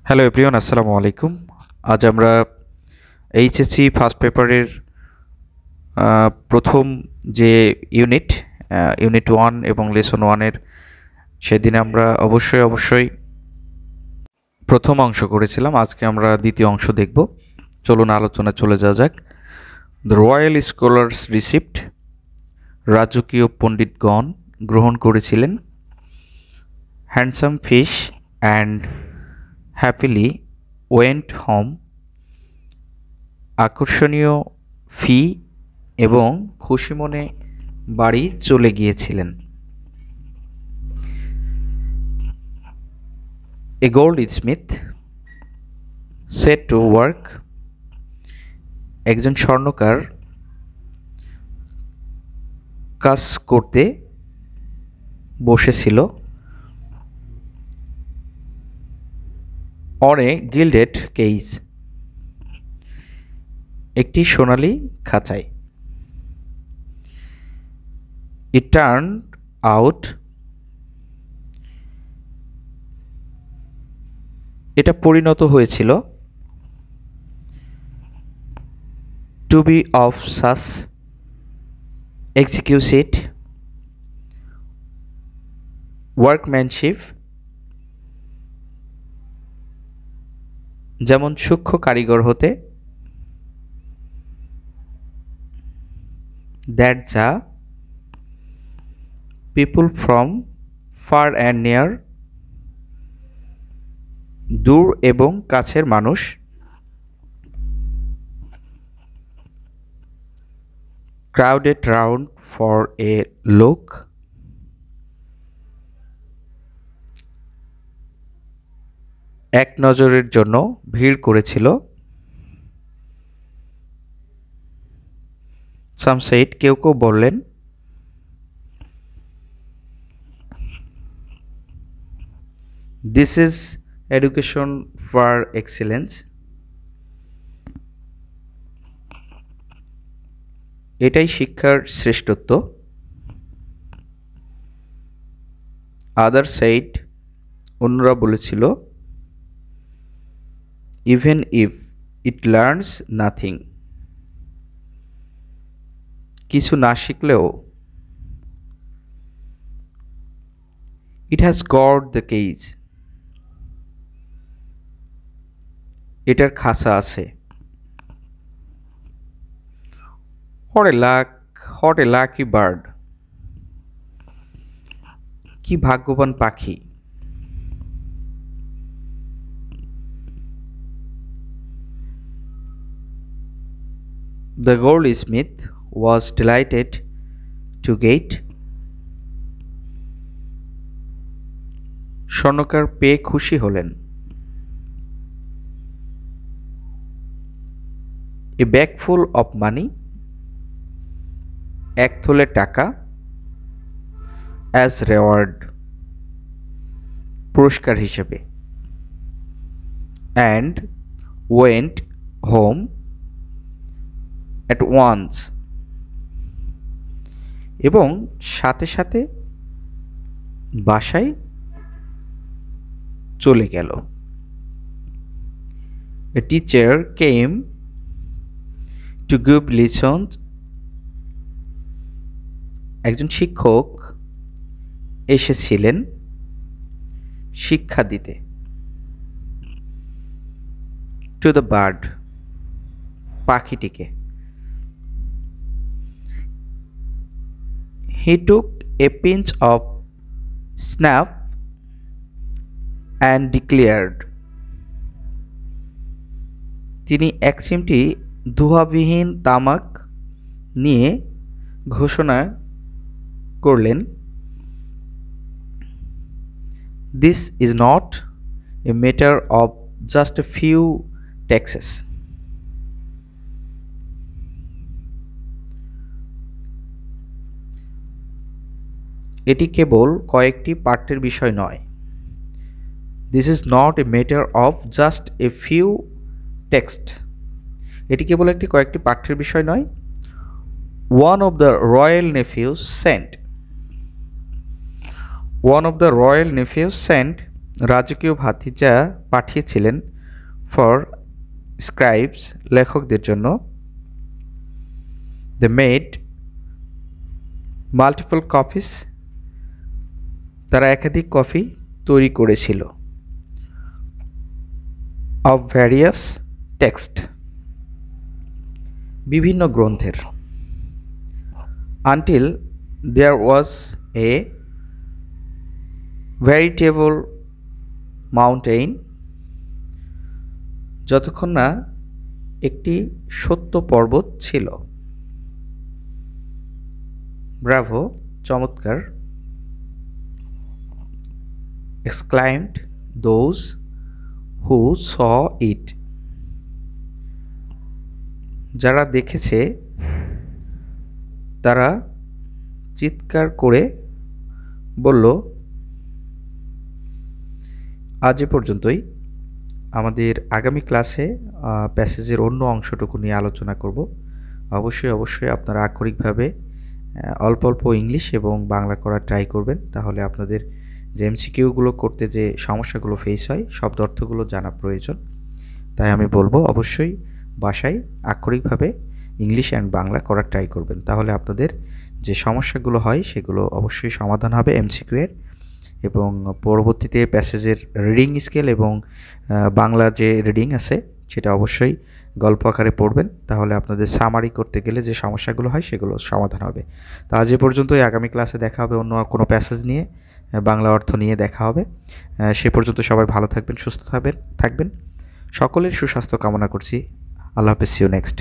Hello everyone, আসসালামু আলাইকুম। আজ আমরা এইচএসসি ফার্স্ট পেপারের প্রথম যে ইউনিট 1 এবং লেসন 1-এর সেদিনে আমরা অবশ্যই প্রথম অংশ করেছিলাম। আজকে আমরা দ্বিতীয় অংশ দেখব। চলুন আলোচনা চলে যাওয়া যাক। দ্য রয়্যাল স্কলার্স রিসিপ্ট, রাজকীয় পণ্ডিতগণ গ্রহণ করেছিলেন। Handsome fish and happily went home, আকর্ষণীয় ফি এবং খুশি মনে বাড়ি চলে গিয়েছিলেন। এ গোল্ডস্মিথ সেট টু ওয়ার্ক, একজন স্বর্ণকার কাজ করতে বসেছিল। অন এ গিল্ডেড কেস, একটি সোনালী খাঁচায়। ইট টার্নড আউট, এটা পরিণত হয়েছিল। To be of such executive workmanship, যেমন সূক্ষ্ম কারিগর হতে। দ্যাট যা people from far and near, দূর এবং কাছের মানুষ। Crowded round for a look, এক নজরের জন্য ভিড় করেছিল। সাম সেইড, কেউ কেউ বললেন। This is education for excellence, এটাই শিক্ষার শ্রেষ্ঠত্ব। আদার সেইড, অন্যরা বলেছিল। Even if it learns nothing, কিছু না শিখলেও। It has got the cage, এটার খাঁচা আছে। হট এ লাকি বার্ড, কি ভাগ্যবান পাখি। The Goldsmith was delighted to get, স্বর্ণকার পেয়ে খুশি হলেন। এ ব্যাগ ফুল অফ মানি, এক থলে টাকা। অ্যাজ রেওয়ার্ড, পুরস্কার হিসেবে। And went home at once, এবং সাথে সাথে বাসায় চলে গেল। A teacher came to give lessons, একজন শিক্ষক এসেছিলেন শিক্ষা দিতে। টু দ্য বার্ড, পাখিটিকে। He took a pinch of snap and declared, তিনি এক চিমটি ধোঁয়াবিহীন তামাক নিয়ে ঘোষণা করলেন। This is not a matter of just a few texts, এটি কেবল কয়েকটি পাঠ্যের বিষয় নয়। This is not a matter of just a few texts, এটি কেবল কয়েকটি পাঠ্যের বিষয় নয়। One of the royal nephews sent, one of the royal nephews sent রাজকীয় ভাতিজা পাঠিয়েছিলেন ফর স্ক্রাইবস লেখকদের জন্য। দে মেড মাল্টিপল কপিস, তারা একাধিক কপি তৈরি করেছিল। অফ ভ্যারিয়াস টেক্সট, বিভিন্ন গ্রন্থের। আনটিল দেয়ার ওয়াজ এ ভেরিটেবল মাউন্টেইন, যতক্ষণ না একটি সত্য পর্বত ছিল। ব্রাভো, চমৎকার। এক্সক্লাইমড দোজ হু স ইট, যারা দেখেছে তারা চিৎকার করে বলল। আজ এ পর্যন্তই। আমাদের আগামী ক্লাসে প্যাসেজের অন্য অংশটুকু নিয়ে আলোচনা করব। অবশ্যই আপনারা আক্ষরিকভাবে অল্প অল্প ইংলিশ এবং বাংলা করার ট্রাই করবেন, তাহলে আপনাদের যে এমসিকিউগুলো করতে যে সমস্যাগুলো ফেস হয় শব্দ অর্থগুলো জানা প্রয়োজন। তাই আমি বলবো অবশ্যই বাসায় আক্ষরিকভাবে ইংলিশ অ্যান্ড বাংলা করার ট্রাই করবেন, তাহলে আপনাদের যে সমস্যাগুলো হয় সেগুলো অবশ্যই সমাধান হবে এমসিকিউ এর। এবং পরবর্তীতে প্যাসেজের রিডিং স্কেল এবং বাংলা যে রিডিং আছে সেটা অবশ্যই গল্প আকারে পড়বেন, তাহলে আপনাদের সামারি করতে গেলে যে সমস্যাগুলো হয় সেগুলো সমাধান হবে। তো আজ এ পর্যন্তই। আগামী ক্লাসে দেখা হবে অন্য কোনো প্যাসেজ নিয়ে, বাংলা অর্থ নিয়ে দেখা হবে। সে পর্যন্ত সবাই ভালো থাকবেন, সুস্থ থাকবেন। সকলের সুস্বাস্থ্য কামনা করছি। আল্লাহ হাফেজ, সি ইউ নেক্সট।